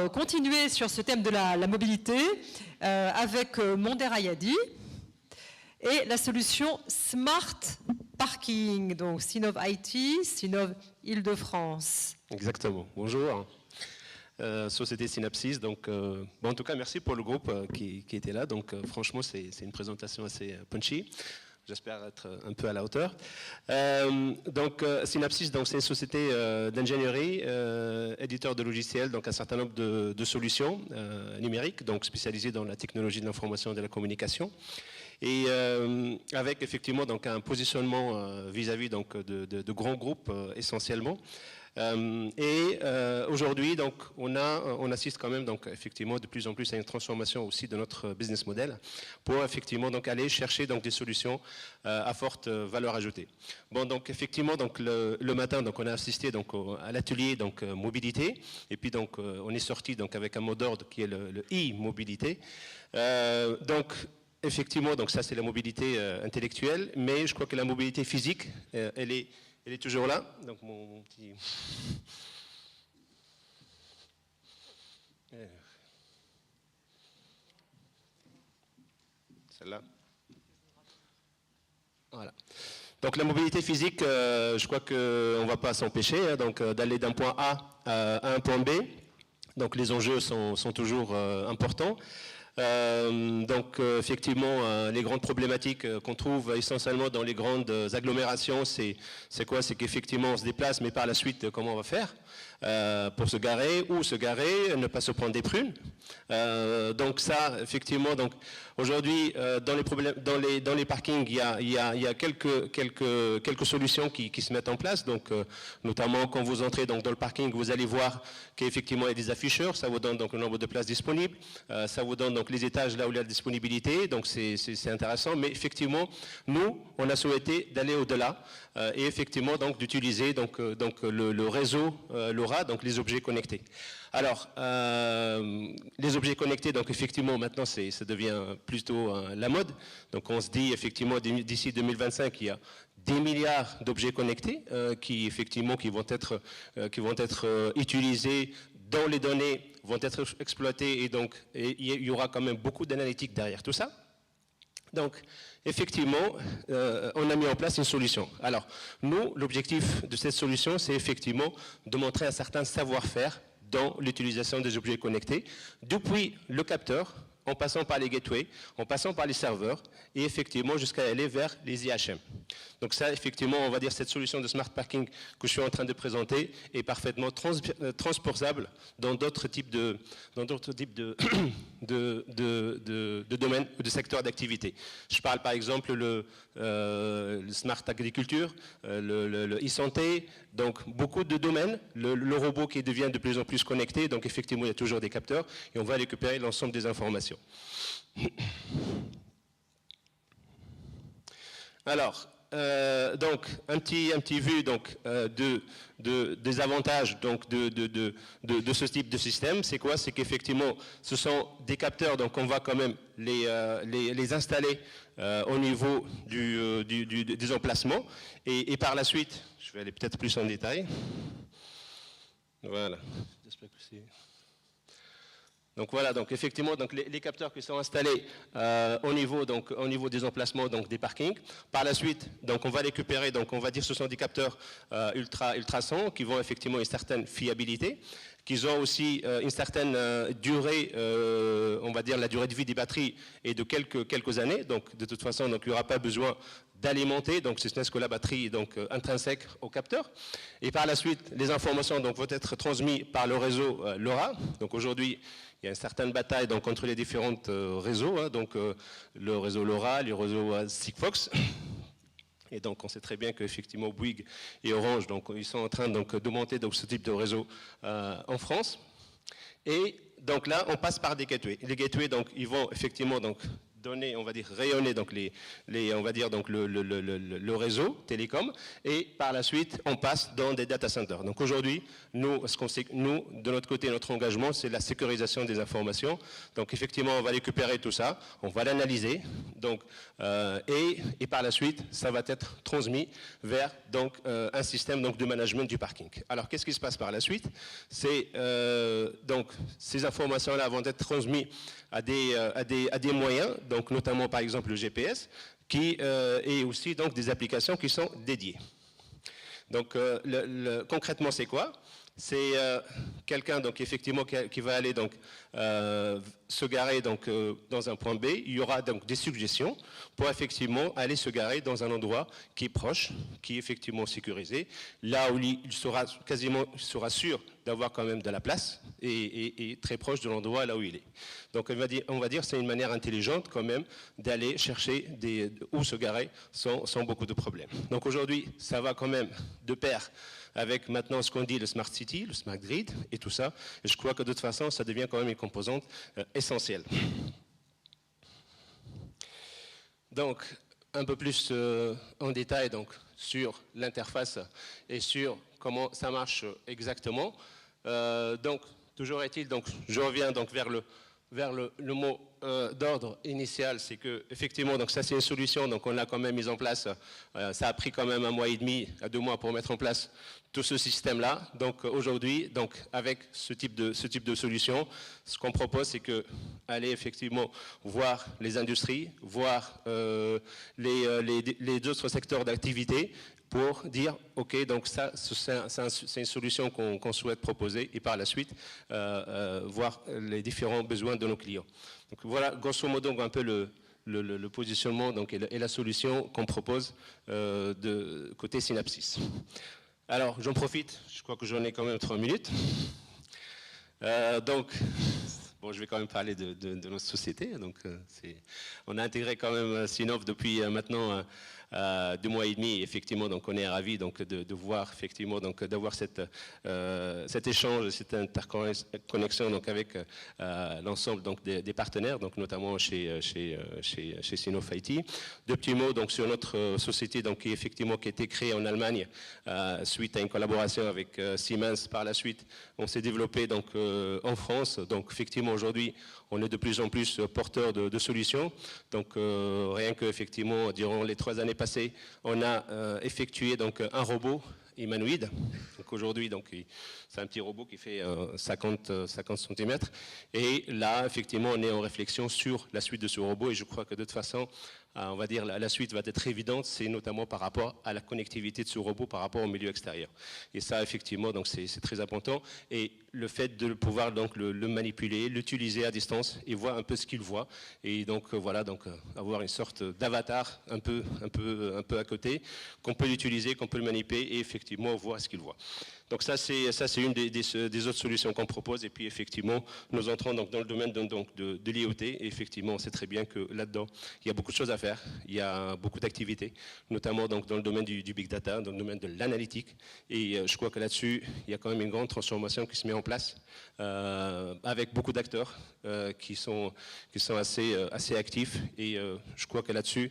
continuer sur ce thème de la mobilité avec Monder Ayadi et la solution Smart Parking, donc Sinov IT, Sinov Île-de-France. Exactement. Bonjour. Société Synapsys. Donc, en tout cas, merci pour le groupe qui était là. Donc, franchement, c'est une présentation assez punchy. J'espère être un peu à la hauteur. Synapsys, c'est une société d'ingénierie, éditeur de logiciels, donc un certain nombre de solutions numériques, donc spécialisées dans la technologie de l'information et de la communication. Et avec effectivement donc un positionnement vis-à-vis donc de grands groupes essentiellement. Aujourd'hui, donc, on assiste quand même donc, effectivement de plus en plus à une transformation aussi de notre business model pour effectivement donc, aller chercher donc, des solutions à forte valeur ajoutée. Bon, donc effectivement, donc, le matin, donc, on a assisté donc, à l'atelier donc, mobilité et puis donc, on est sorti donc, avec un mot d'ordre qui est le e-mobilité. Donc, effectivement, donc, ça c'est la mobilité intellectuelle, mais je crois que la mobilité physique, elle est toujours là. Donc mon petit... Celle-là. Voilà. Donc la mobilité physique, je crois qu'on ne va pas s'empêcher donc d'aller d'un point A à un point B. Donc les enjeux sont toujours importants. Effectivement, les grandes problématiques qu'on trouve essentiellement dans les grandes agglomérations, c'est quoi? C'est qu'effectivement on se déplace, mais par la suite, comment on va faire pour se garer, où se garer, ne pas se prendre des prunes. Donc ça, effectivement, donc aujourd'hui dans les parkings, il y a quelques solutions qui se mettent en place. Donc notamment quand vous entrez donc dans le parking, vous allez voir qu'effectivement il y a des afficheurs, ça vous donne donc le nombre de places disponibles, ça vous donne donc les étages là où il y a la disponibilité, donc c'est intéressant. Mais effectivement, nous, on a souhaité d'aller au-delà et effectivement donc d'utiliser donc le réseau LoRa, donc les objets connectés. Alors, les objets connectés, donc effectivement, maintenant, ça devient plutôt la mode. Donc, on se dit, effectivement, d'ici 2025, il y a des milliards d'objets connectés qui vont être utilisés, dont les données vont être exploitées, et donc il y aura quand même beaucoup d'analytique derrière tout ça. Donc, effectivement, on a mis en place une solution. Alors, nous, l'objectif de cette solution, c'est effectivement de montrer un certain savoir-faire dans l'utilisation des objets connectés, depuis le capteur, en passant par les gateways, en passant par les serveurs, et effectivement jusqu'à aller vers les IHM. Donc ça, effectivement, on va dire cette solution de smart parking que je suis en train de présenter est parfaitement transposable dans d'autres types de domaines ou de secteurs d'activité. Je parle par exemple le smart agriculture, le e-santé, donc beaucoup de domaines, le robot qui devient de plus en plus connecté, donc effectivement il y a toujours des capteurs et on va récupérer l'ensemble des informations. Alors, donc un petit vu donc des avantages donc de ce type de système, c'est quoi? C'est qu'effectivement ce sont des capteurs, donc on va quand même les installer au niveau des emplacements et par la suite, je vais aller peut-être plus en détail. Voilà. J'espère que c'est... Donc voilà, donc effectivement, donc les capteurs qui sont installés au niveau des emplacements donc des parkings. Par la suite, donc on va récupérer, donc on va dire que ce sont des capteurs ultrasons qui vont effectivement une certaine fiabilité, qui ont aussi une certaine durée, on va dire la durée de vie des batteries est de quelques années. Donc de toute façon, donc il n'y aura pas besoin d'alimenter, donc c'est ce que la batterie est donc intrinsèque au capteur. Et par la suite, les informations donc vont être transmises par le réseau LoRa. Donc aujourd'hui, il y a une certaine bataille donc, entre les différents réseaux, hein, donc le réseau LoRa, le réseau Sigfox. Et donc on sait très bien qu'effectivement Bouygues et Orange, donc, ils sont en train donc, de monter donc, ce type de réseau en France. Et donc là, on passe par des gateways. Les gateways, donc, ils vont effectivement donc, donner, on va dire, rayonner donc on va dire donc le réseau télécom, et par la suite on passe dans des data centers. Donc aujourd'hui, nous, de notre côté, notre engagement, c'est la sécurisation des informations. Donc effectivement, on va récupérer tout ça, on va l'analyser, donc et par la suite, ça va être transmis vers donc un système donc de management du parking. Alors qu'est-ce qui se passe par la suite? C'est donc ces informations-là vont être transmises à des moyens, donc notamment par exemple le GPS, et aussi donc des applications qui sont dédiées. Donc concrètement, c'est quoi? C'est quelqu'un donc effectivement qui va aller donc se garer donc dans un point B. Il y aura donc des suggestions pour effectivement aller se garer dans un endroit qui est proche, qui est effectivement sécurisé, là où il sera sûr d'avoir quand même de la place et très proche de l'endroit là où il est. Donc on va dire c'est une manière intelligente quand même d'aller chercher où se garer sans beaucoup de problèmes. Donc aujourd'hui, ça va quand même de pair avec maintenant ce qu'on dit le Smart City, le Smart Grid et tout ça. Et je crois que de toute façon, ça devient quand même une composante essentielle. Donc, un peu plus en détail donc, sur l'interface et sur comment ça marche exactement. Donc, toujours est-il, donc, je reviens donc vers le mot d'ordre initial, c'est que effectivement, donc ça c'est une solution, donc on l'a quand même mise en place. Ça a pris quand même 1 mois et demi à 2 mois pour mettre en place tout ce système-là. Donc aujourd'hui, donc avec ce type de solution, ce qu'on propose, c'est que aller effectivement voir les industries, voir les autres secteurs d'activité, pour dire, OK, donc ça, c'est une solution qu'on souhaite proposer et par la suite, voir les différents besoins de nos clients. Donc voilà, grosso modo, un peu le positionnement donc, et la solution qu'on propose de côté Synapsys. Alors, j'en profite, je crois que j'en ai quand même 3 minutes. Donc, bon, je vais quand même parler de notre société. Donc, on a intégré quand même Synov depuis maintenant 2 mois et demi. Effectivement, donc on est ravis donc de voir effectivement donc d'avoir cet échange, cette interconnexion donc avec l'ensemble donc des partenaires, donc notamment chez Synov IT. 2 petits mots donc sur notre société donc qui a été créée en Allemagne suite à une collaboration avec Siemens. Par la suite, on s'est développé donc en France. Donc effectivement aujourd'hui, on est de plus en plus porteur de solutions. Donc rien que effectivement durant les 3 années passées, on a effectué donc un robot humanoïde. Donc aujourd'hui, donc c'est un petit robot qui fait 50 cm. Et là, effectivement, on est en réflexion sur la suite de ce robot. Et je crois que de toute façon, on va dire la suite va être évidente, c'est notamment par rapport à la connectivité de ce robot par rapport au milieu extérieur. Et ça, effectivement, donc c'est très important. Et le fait de pouvoir donc le manipuler, l'utiliser à distance et voir un peu ce qu'il voit. Et donc voilà, donc avoir une sorte d'avatar un peu à côté, qu'on peut l'utiliser, qu'on peut le manipuler et effectivement voir ce qu'il voit. Donc ça c'est une des autres solutions qu'on propose. Et puis effectivement, nous entrons donc dans le domaine de l'IoT. Et effectivement, on sait très bien que là-dedans, il y a beaucoup de choses à faire. Il y a beaucoup d'activités, notamment donc dans le domaine du big data, dans le domaine de l'analytique. Et je crois que là-dessus, il y a quand même une grande transformation qui se met en place avec beaucoup d'acteurs qui sont assez actifs. Et je crois que là-dessus,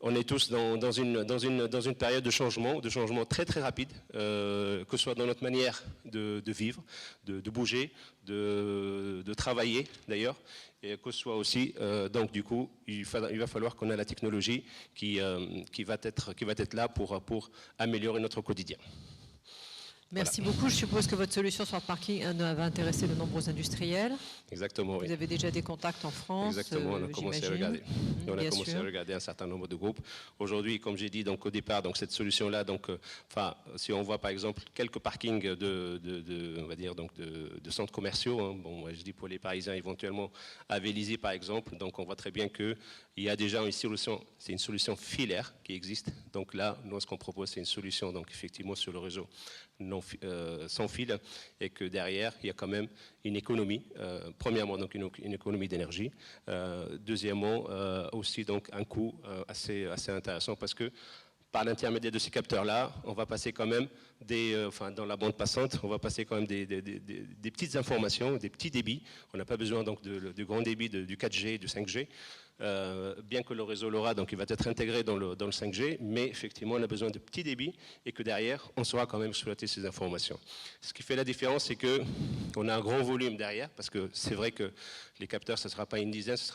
on est tous dans une période de changement très très rapide, que ce soit dans notre manière de vivre, de bouger, de travailler d'ailleurs, et que ce soit aussi, donc du coup, il va falloir qu'on ait la technologie qui va être là pour améliorer notre quotidien. Merci beaucoup. Je suppose que votre solution Smart Parking va intéresser de nombreux industriels. Exactement, oui. Vous avez déjà des contacts en France. Exactement, on a commencé à regarder. On a commencé à regarder un certain nombre de groupes. Aujourd'hui, comme j'ai dit donc au départ, donc cette solution-là, donc, si on voit par exemple quelques parkings on va dire donc de centres commerciaux, hein, bon, moi, je dis pour les Parisiens éventuellement à Vélizy par exemple, donc on voit très bien que il y a déjà une solution, c'est une solution filaire qui existe. Donc là, nous ce qu'on propose, c'est une solution donc effectivement sur le réseau sans fil, et que derrière, il y a quand même une économie. Premièrement, donc une économie d'énergie. Deuxièmement, aussi donc un coût assez intéressant parce que par l'intermédiaire de ces capteurs-là, on va passer quand même dans la bande passante, on va passer quand même des petites informations, des petits débits. On n'a pas besoin donc du grand débit du 4G, du 5G. Bien que le réseau l'aura, donc il va être intégré dans le 5G, mais effectivement on a besoin de petits débits et que derrière on saura quand même exploiter ces informations. Ce qui fait la différence, c'est qu'on a un grand volume derrière, parce que c'est vrai que les capteurs, ce ne sera pas une dizaine, ce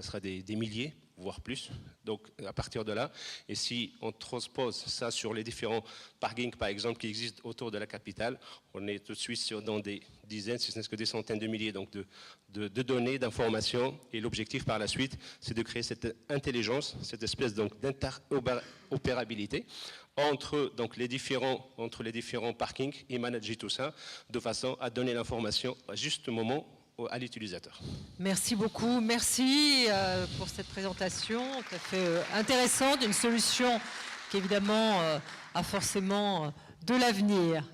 sera des milliers, voire plus. Donc à partir de là, et si on transpose ça sur les différents parkings par exemple qui existent autour de la capitale, on est tout de suite dans des dizaines, si ce n'est que des centaines de milliers donc de données, d'informations, et l'objectif par la suite, c'est de créer cette intelligence, cette espèce donc d'interopérabilité entre les différents parkings et manager tout ça de façon à donner l'information à juste moment à l'utilisateur. Merci beaucoup, merci pour cette présentation tout à fait intéressante, une solution qui évidemment a forcément de l'avenir.